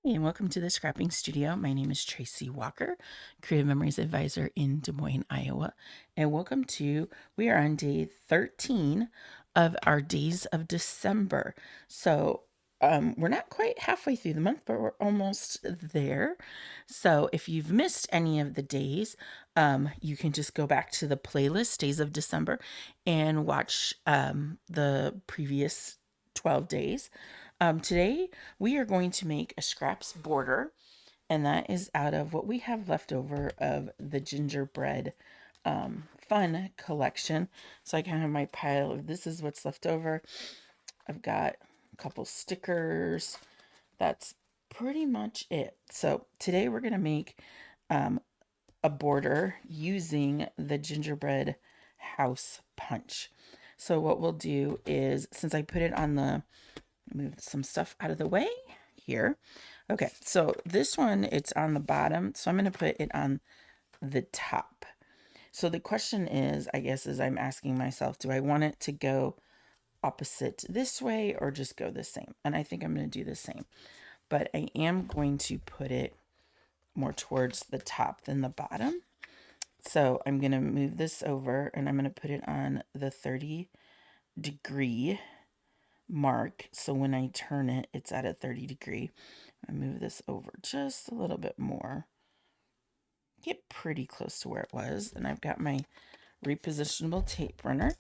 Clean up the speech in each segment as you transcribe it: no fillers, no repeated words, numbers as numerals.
Hey, and welcome to the Scrapping Studio. My name is Tracy Walker, Creative Memories Advisor in Des Moines, Iowa. And we are on day 13 of our days of December. So we're not quite halfway through the month, but we're almost there. So if you've missed any of the days, you can just go back to the playlist, Days of December, and watch the previous 12 days. Today, we are going to make a scraps border, and that is out of what we have left over of the Gingerbread Fun collection. So I kind of have my pile of this is what's left over. I've got a couple stickers. That's pretty much it. So today we're going to make a border using the Gingerbread House Punch. So what we'll do is, since I put it on the move some stuff out of the way here. Okay, so this one, it's on the bottom, so I'm going to put it on the top. So the question is, I guess, is I'm asking myself, do I want it to go opposite this way or just go the same? And I think I'm going to do the same, but I am going to put it more towards the top than the bottom. So I'm going to move this over and I'm going to put it on the 30-degree mark. So when I turn it, it's at a 30-degree. I move this over just a little bit more. Get pretty close to where it was. And I've got my repositionable tape runner.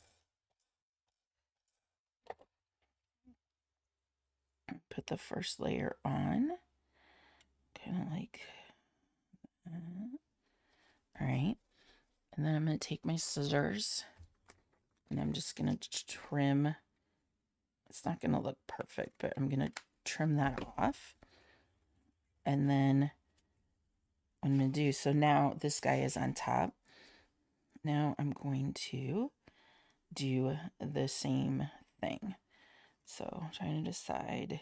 Put the first layer on. Kind of like all right. And then I'm going to take my scissors and I'm just going to trim. It's not going to look perfect, but I'm going to trim that off. And then I'm going to do, so now this guy is on top. Now I'm going to do the same thing. So trying to decide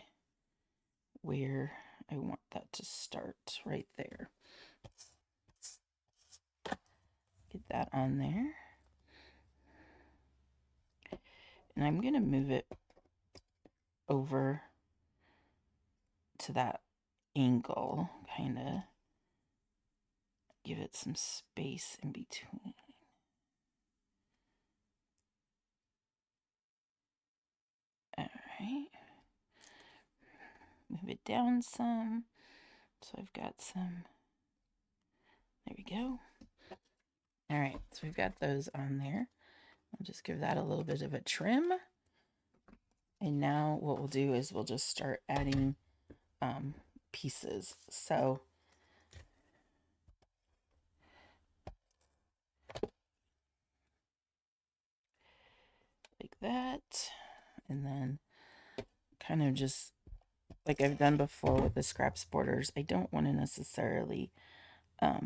where I want that to start right there. Get that on there. And I'm going to move it over to that angle, kind of give it some space in between. All right. Move it down some. So I've got some. There we go. All right. So we've got those on there. I'll just give that a little bit of a trim. And now what we'll do is we'll just start adding pieces. So like that. And then kind of just like I've done before with the scraps borders, I don't want to necessarily, let's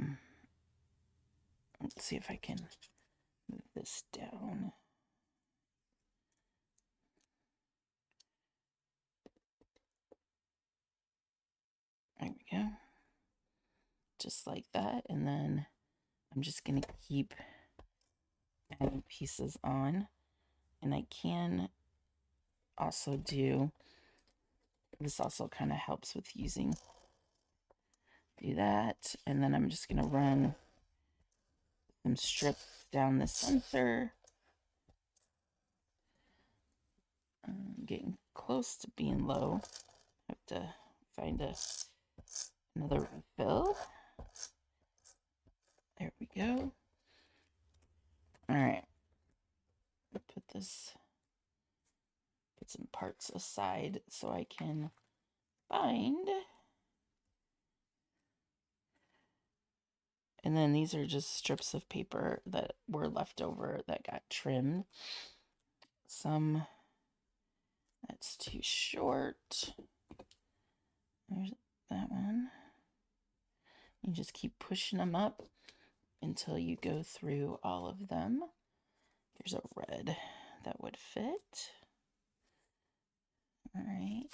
see if I can move this down. There we go. Just like that. And then I'm just going to keep adding pieces on. And I can also do, this also kind of helps with do that. And then I'm just going to run some strips down the center. I'm getting close to being low. I have to find another refill. There we go. All right. Put some parts aside so I can find. And then these are just strips of paper that were left over that got trimmed. Some that's too short. There's that one. You just keep pushing them up until you go through all of them. There's a red that would fit. All right.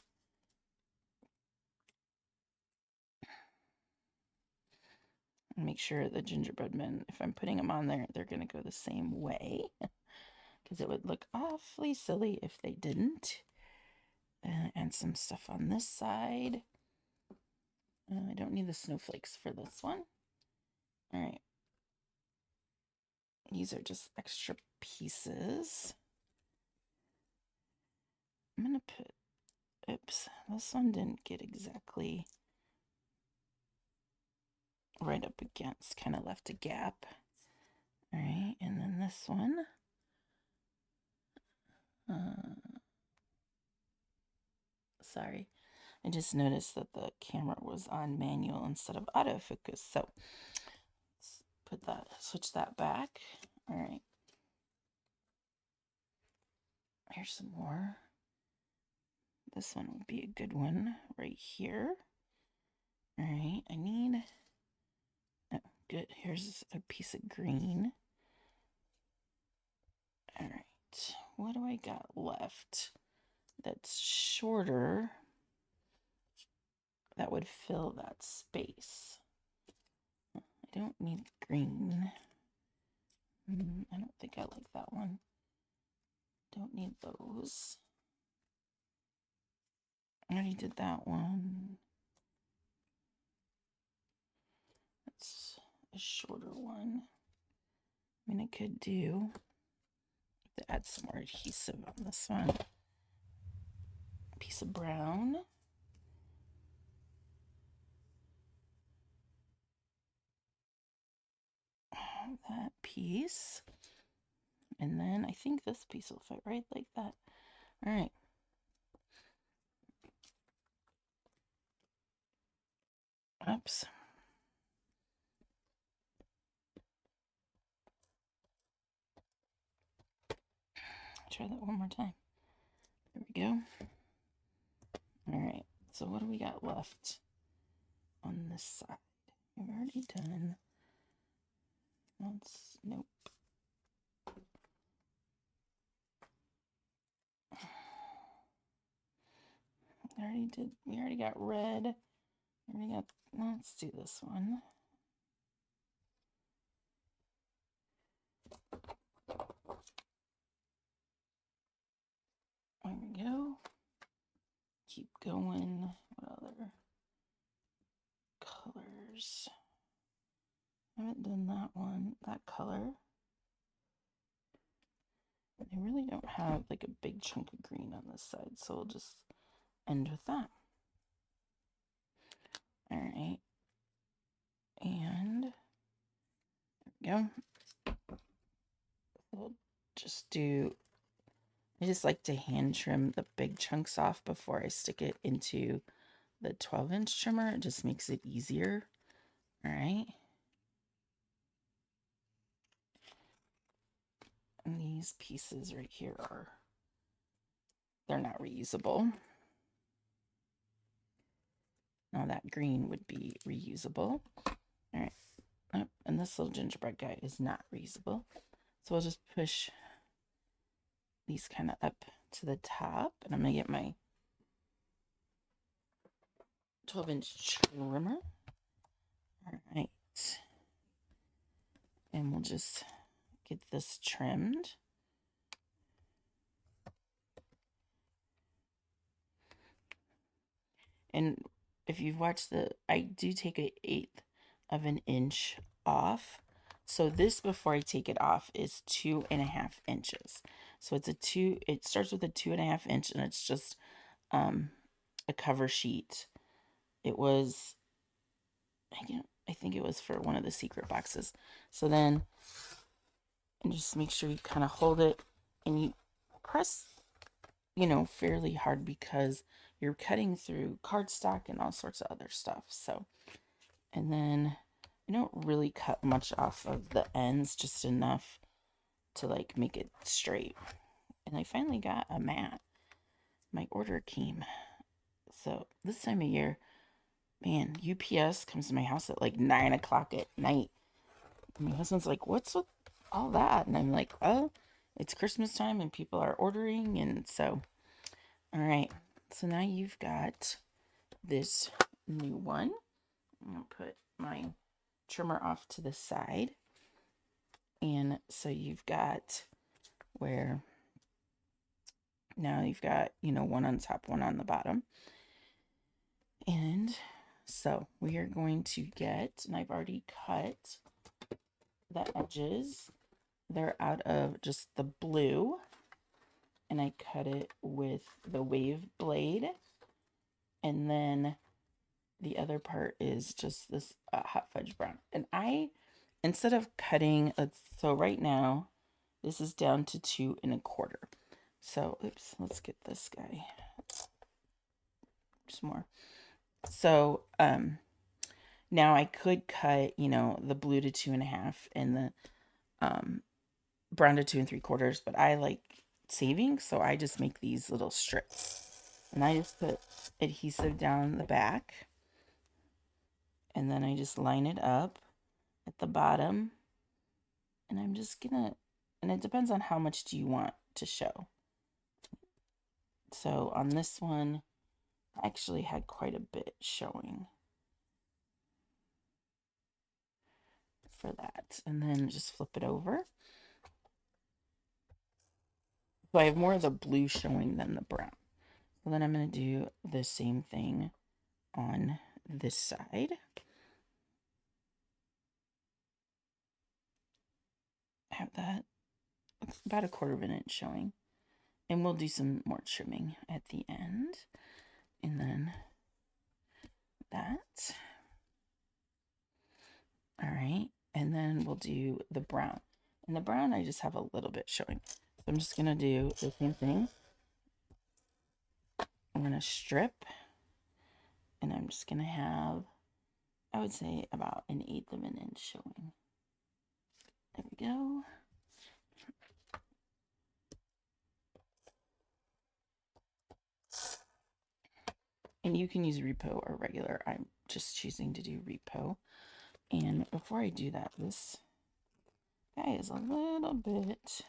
Make sure the gingerbread men, if I'm putting them on there, they're going to go the same way because it would look awfully silly if they didn't. And some stuff on this side. I don't need the snowflakes for this one. All right. These are just extra pieces. I'm going to put, oops, this one didn't get exactly right up against, kind of left a gap. All right, and then this one. Sorry, I just noticed that the camera was on manual instead of autofocus. So let's put that, switch that back. All right. Here's some more. This one would be a good one right here. All right, I need, oh, good. Here's a piece of green. All right, what do I got left that's shorter that would fill that space? I don't need green. I don't think I like that one. Don't need those. I already did that one. That's a shorter one. I mean, I could do, to add some more adhesive on this one. A piece of brown. That piece. And then I think this piece will fit right like that. All right. Oops. Try that one more time. There we go. All right. So what do we got left on this side? We've already done. That's, nope. We already got red. Let's do this one. There we go. Keep going. What other colors? I haven't done that one, that color. I really don't have like a big chunk of green on this side, so we'll just end with that. All right. And there we go. We'll just do, I just like to hand trim the big chunks off before I stick it into the 12-inch trimmer. It just makes it easier. All right. And these pieces right here they're not reusable. Now that green would be reusable. All right. Oh, and this little gingerbread guy is not reusable. So we'll just push these kind of up to the top. And I'm going to get my 12-inch trimmer. All right. And we'll just get this trimmed. And if you've watched I do take an 1/8 of an inch off. So this, before I take it off, is 2.5 inches. So it starts with a 2.5 inch, and it's just a cover sheet. It was, I think it was for one of the secret boxes. So then, and just make sure you kind of hold it and you press, fairly hard, because you're cutting through cardstock and all sorts of other stuff. So, and then I don't really cut much off of the ends, just enough to like make it straight. And I finally got a mat. My order came. So this time of year, man, UPS comes to my house at like 9 o'clock at night. And my husband's like, "What's with all that?" And I'm like, "Oh, it's Christmas time and people are ordering." And so, all right. So now you've got this new one. I'm going to put my trimmer off to the side. And so you've got where now you've got, one on top, one on the bottom. And So we are going to get, and I've already cut the edges. They're out of just the blue, and I cut it with the wave blade. And then the other part is just this hot fudge brown. And instead of cutting, so right now, this is down to 2 1/4. So, oops, let's get this guy. Just more. So, now I could cut, the blue to 2 1/2 and the brown to 2 3/4, but I like saving, so I just make these little strips. And I just put adhesive down the back, and then I just line it up at the bottom. And I'm just gonna, and it depends on how much do you want to show. So on this one, I actually had quite a bit showing for that. And then just flip it over. So I have more of the blue showing than the brown. So then I'm going to do the same thing on this side. I have that. It's about 1/4 of an inch showing. And we'll do some more trimming at the end. And then that. All right. And then we'll do the brown. And the brown, I just have a little bit showing. So I'm just going to do the same thing. I'm going to strip. And I'm just going to have, I would say, about 1/8 of an inch showing. There we go. And you can use repo or regular. I'm just choosing to do repo. And before I do that, this guy is a little bit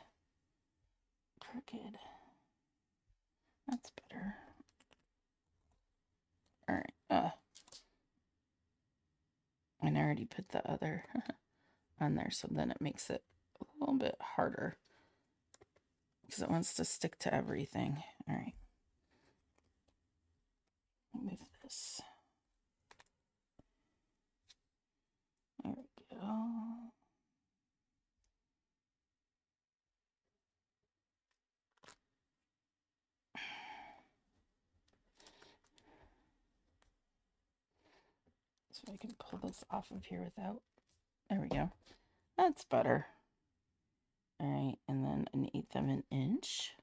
crooked. That's better. All right. And I already put the other on there, so then it makes it a little bit harder because it wants to stick to everything. All right. Move this. There we go. So I can pull this off of here without, there we go. That's better. All right, and then 1/8 of an inch.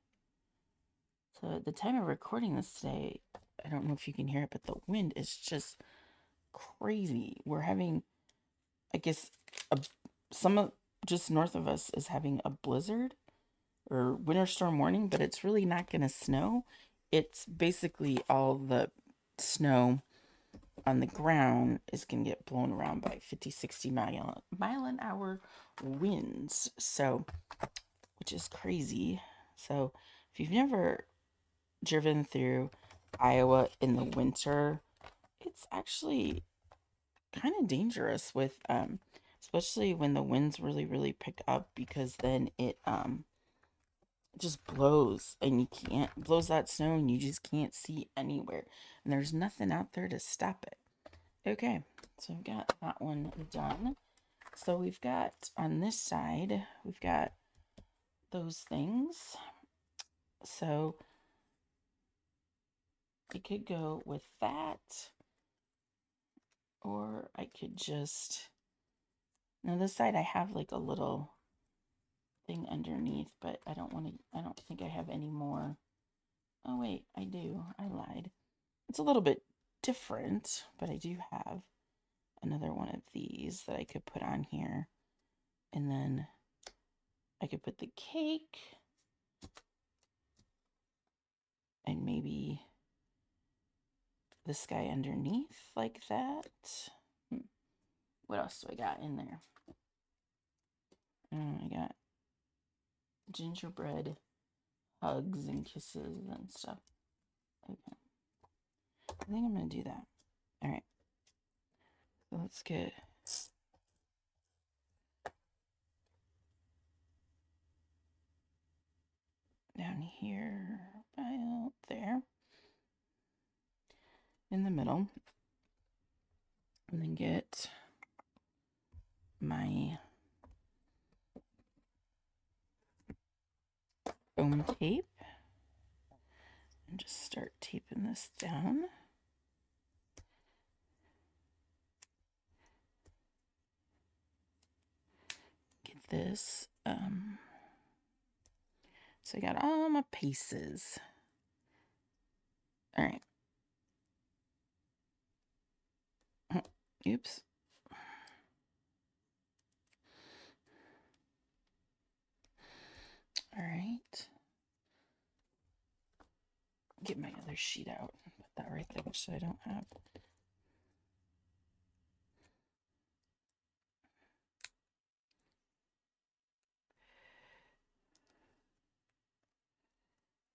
So at the time of recording this today, I don't know if you can hear it, but the wind is just crazy. We're having, I guess, some of just north of us is having a blizzard or winter storm warning, but it's really not going to snow. It's basically all the snow on the ground is going to get blown around by 50, 60 mile an hour winds. So, which is crazy. So, if you've never driven through Iowa in the winter, it's actually kind of dangerous with especially when the winds really pick up, because then it just blows and you can't blows that snow and you just can't see anywhere, and there's nothing out there to stop it. Okay, so I've got that one done. So we've got on this side, we've got those things. So I could go with that, or I could just, now this side I have like a little thing underneath, but I don't think I have any more. Oh wait, I do. I lied. It's a little bit different, but I do have another one of these that I could put on here. And then I could put the cake and maybe this guy underneath like that. What else do I got in there? I got gingerbread hugs and kisses and stuff. Okay. I think I'm going to do that. All right. So let's get down here, about there, in the middle. And then get my foam tape and just start taping this down. Get this. So I got all my pieces. All right. Oops. All right. Get my other sheet out. Put that right there so I don't have.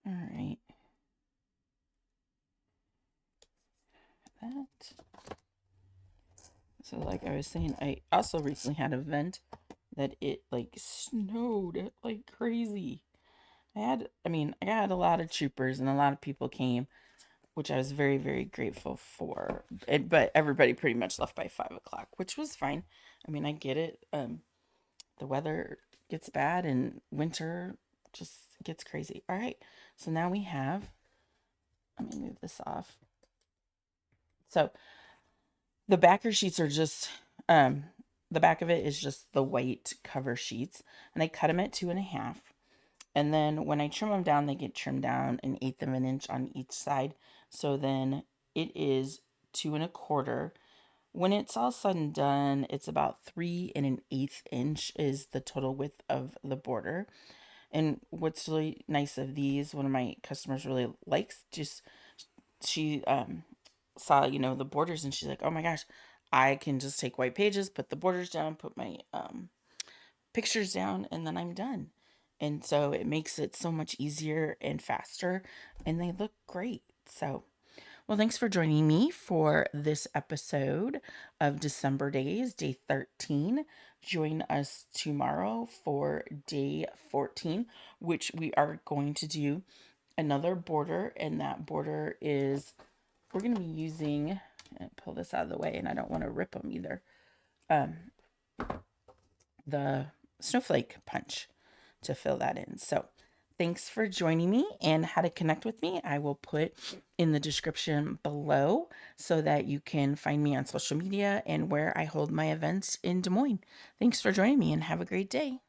All right. That. So like I was saying, I also recently had an event that it like snowed like crazy. I had a lot of troopers and a lot of people came, which I was very, very grateful for. But everybody pretty much left by 5 o'clock, which was fine. I mean, I get it. The weather gets bad and winter just gets crazy. All right. So now we have, let me move this off. So the backer sheets are just, the back of it is just the white cover sheets, and I cut them at 2.5. And then when I trim them down, they get trimmed down 1/8 of an inch on each side. So then it is 2.25. When it's all said and done, it's about 3 1/8 inch is the total width of the border. And what's really nice of these, one of my customers really likes, just she saw, the borders, and she's like, oh my gosh, I can just take white pages, put the borders down, put my pictures down, and then I'm done. And so it makes it so much easier and faster, and they look great. So, well, thanks for joining me for this episode of December Days, day 13. Join us tomorrow for day 14, which we are going to do another border, and that border is, we're going to be using, pull this out of the way, and I don't want to rip them either, the Snowflake punch to fill that in. So thanks for joining me, and how to connect with me I will put in the description below so that you can find me on social media and where I hold my events in Des Moines. Thanks for joining me, and have a great day.